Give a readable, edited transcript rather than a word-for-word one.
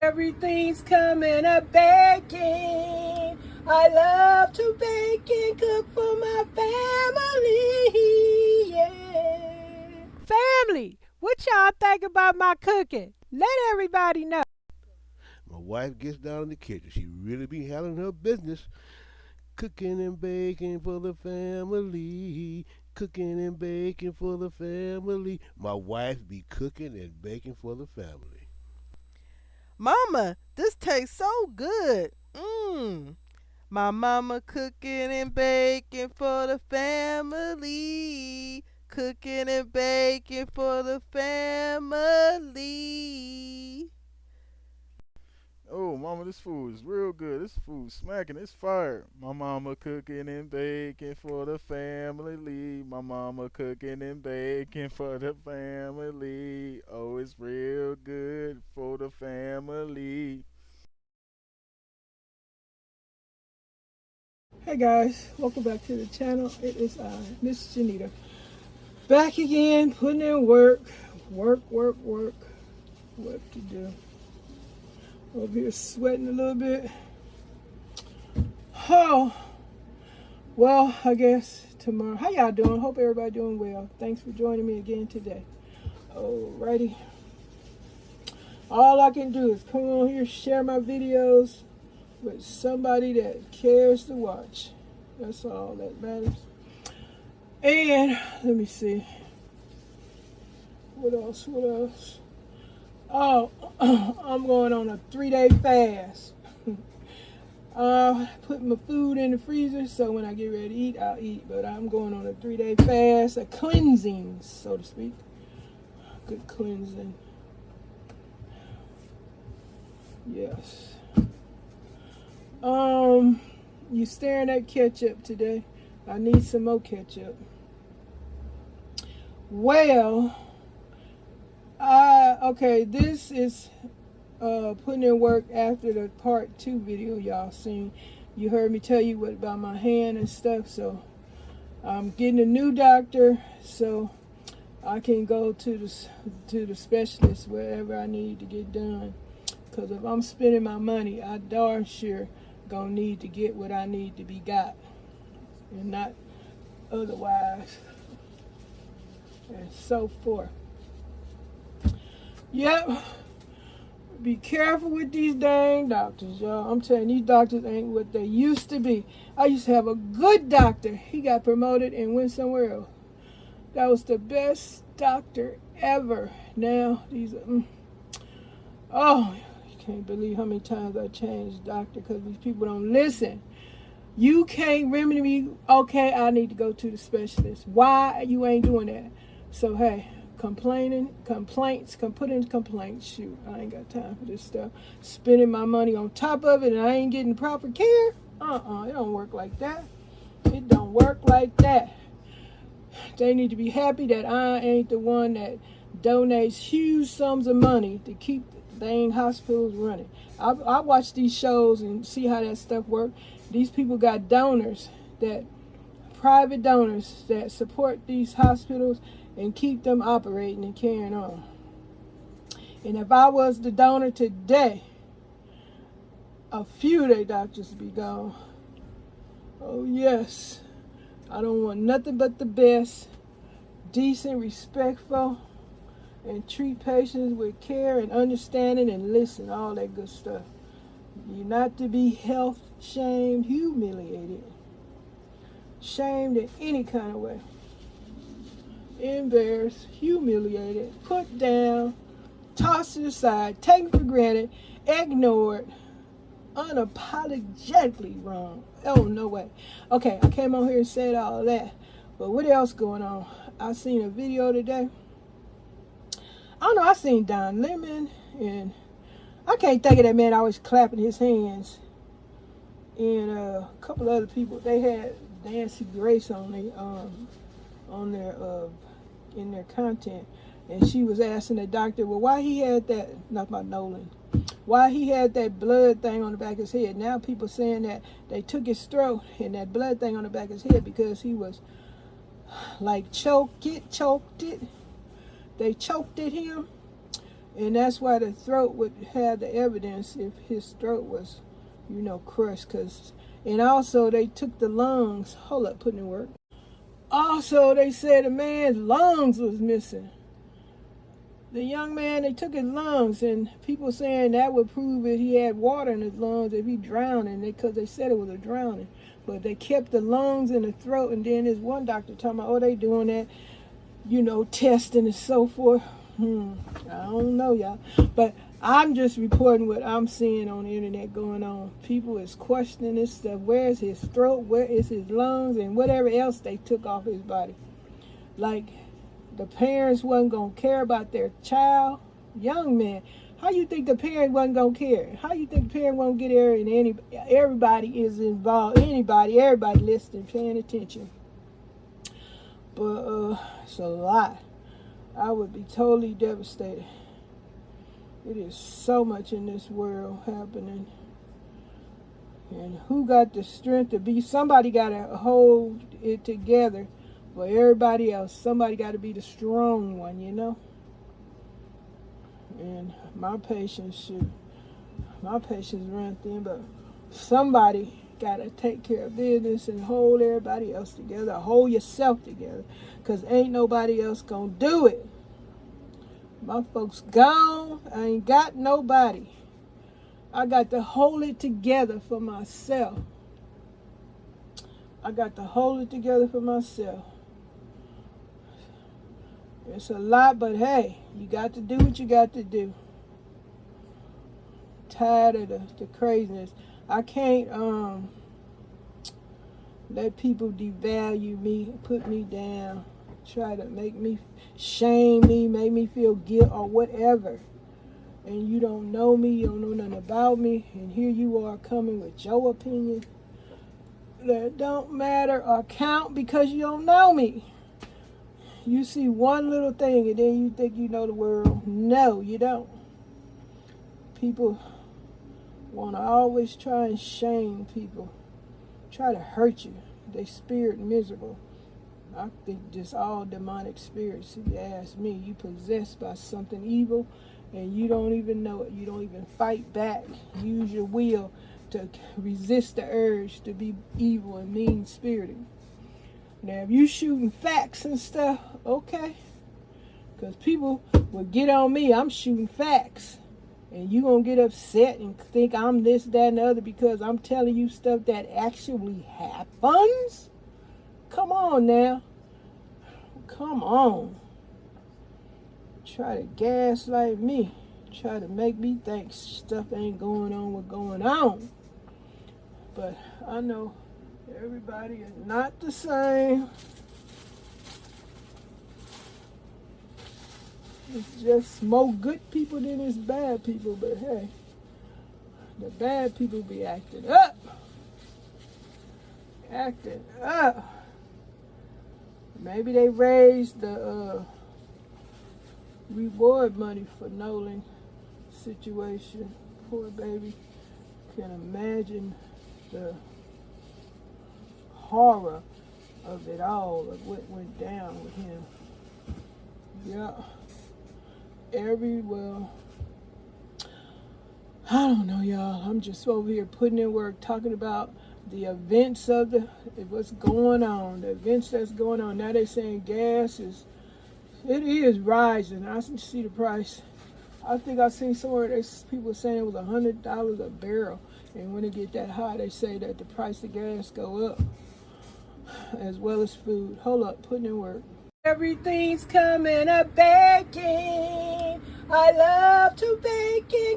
Everything's coming up baking. I love to bake and cook for my family. Yeah. Family, what y'all think about my cooking? Let everybody know. My wife gets down in the kitchen. She really be handling her business. Cooking and baking for the family. Cooking and baking for the family. My wife be cooking and baking for the family. Mama, this tastes so good. Mmm. My mama cooking and baking for the family. Cooking and baking for the family. Oh, mama, this food is real good. This food smacking. It's fire. My mama cooking and baking for the family. My mama cooking and baking for the family. Oh, it's real good for the family. Hey guys, welcome back to the channel. It is Miss Janita. Back again, putting in work. Work. What to do? Over here sweating a little bit. Oh, well, I guess tomorrow. How y'all doing? Hope everybody doing well. Thanks for joining me again today. Alrighty. All I can do is come on here, share my videos with somebody that cares to watch. That's all that matters. And let me see. What else? Oh, I'm going on a 3-day fast. Put my food in the freezer so when I get ready to eat, I'll eat. But I'm going on a 3-day fast, a cleansing, so to speak. Good cleansing. Yes. You staring at ketchup today. I need some more ketchup. Well, okay, this is putting in work after the part 2 video y'all seen. You heard me tell you what about my hand and stuff, so I'm getting a new doctor so I can go to the specialist wherever I need to get done. Because if I'm spending my money, I darn sure gonna need to get what I need to be got, and not otherwise, and so forth. Yep. Be careful with these dang doctors, y'all. I'm telling you, these doctors ain't what they used to be. I used to have a good doctor. He got promoted and went somewhere else. That was the best doctor ever. Now these oh, can't believe how many times I changed doctor because these people don't listen. You can't remedy me. Okay, I need to go to the specialist. Why you ain't doing that? So hey, complaints, put in complaints. Shoot, I ain't got time for this stuff. Spending my money on top of it and I ain't getting proper care. It don't work like that. It don't work like that. They need to be happy that I ain't the one that donates huge sums of money to keep dang hospitals running. I watch these shows and see how that stuff works. These people got donors, private donors that support these hospitals and keep them operating and carrying on. And if I was the donor today, a few of their doctors would be gone. Oh yes, I don't want nothing but the best, decent, respectful, and treat patients with care and understanding and listen, all that good stuff. You're not to be health shamed, humiliated, shamed in any kind of way, embarrassed, humiliated, put down, tossed to the side, taken for granted, ignored, unapologetically wrong. Oh, no way. Okay, I came on here and said all that, but what else going on? I seen a video today. I don't know, I seen Don Lemon, and I can't think of that man always clapping his hands. And a couple other people, they had Nancy Grace on their in their content, and she was asking the doctor, well, why he had that, not about Nolan, why he had that blood thing on the back of his head. Now people saying that they took his throat and that blood thing on the back of his head because he was like choked it. They choked at him, And that's why the throat would have the evidence if his throat was, crushed. And also they took the lungs. Hold up, putting in work. Also, they said the man's lungs was missing. The young man, they took his lungs, and people saying that would prove that he had water in his lungs if he drowned, because they said it was a drowning. But they kept the lungs and the throat, and then there's one doctor talking about, they doing that, testing and so forth. I don't know, y'all. But I'm just reporting what I'm seeing on the internet going on. People is questioning this stuff. Where is his throat? Where is his lungs? And whatever else they took off his body. Like, the parents wasn't going to care about their child. Young man. How you think the parent wasn't going to care? How you think the parent won't get there and everybody is involved? Everybody listening, paying attention. But it's a lot. I would be totally devastated. It is so much in this world happening. And who got the strength to be? Somebody got to hold it together for everybody else. Somebody got to be the strong one, And my patience run thin, but somebody got to take care of business and hold everybody else together. Hold yourself together, because ain't nobody else going to do it. My folks gone. I ain't got nobody. I got to hold it together for myself. It's a lot, but hey, you got to do what you got to do. Tired of the craziness. I can't let people devalue me, put me down, try to make me, shame me, make me feel guilt or whatever. And you don't know me, you don't know nothing about me, and here you are coming with your opinion that don't matter or count because you don't know me. You see one little thing and then you think you know the world. No, you don't. People want to always try and shame people, try to hurt you. They spirit miserable. I think just all demonic spirits, if you ask me. You possessed by something evil and you don't even know it. You don't even fight back. Use your will to resist the urge to be evil and mean-spirited. Now, if you shooting facts and stuff, okay. Because people will get on me. I'm shooting facts. And you going to get upset and think I'm this, that, and the other because I'm telling you stuff that actually happens? Come on now. Come on. Try to gaslight me. Try to make me think stuff ain't going on what's going on. But I know everybody is not the same. It's just more good people than it's bad people. But hey, the bad people be acting up. Acting up. Maybe they raised the reward money for Nolan situation. Poor baby. Can imagine the horror of it all, of what went down with him. Yeah. Well, I don't know, y'all. I'm just over here putting in work, talking about the events of what's going on, the events that's going on. Now they're saying gas is rising. I see the price. I think I seen somewhere there's people saying it was $100 a barrel, and when it get that high, they say that the price of gas go up, as well as food. Hold up, putting in work. Everything's coming up baking. I love to bake and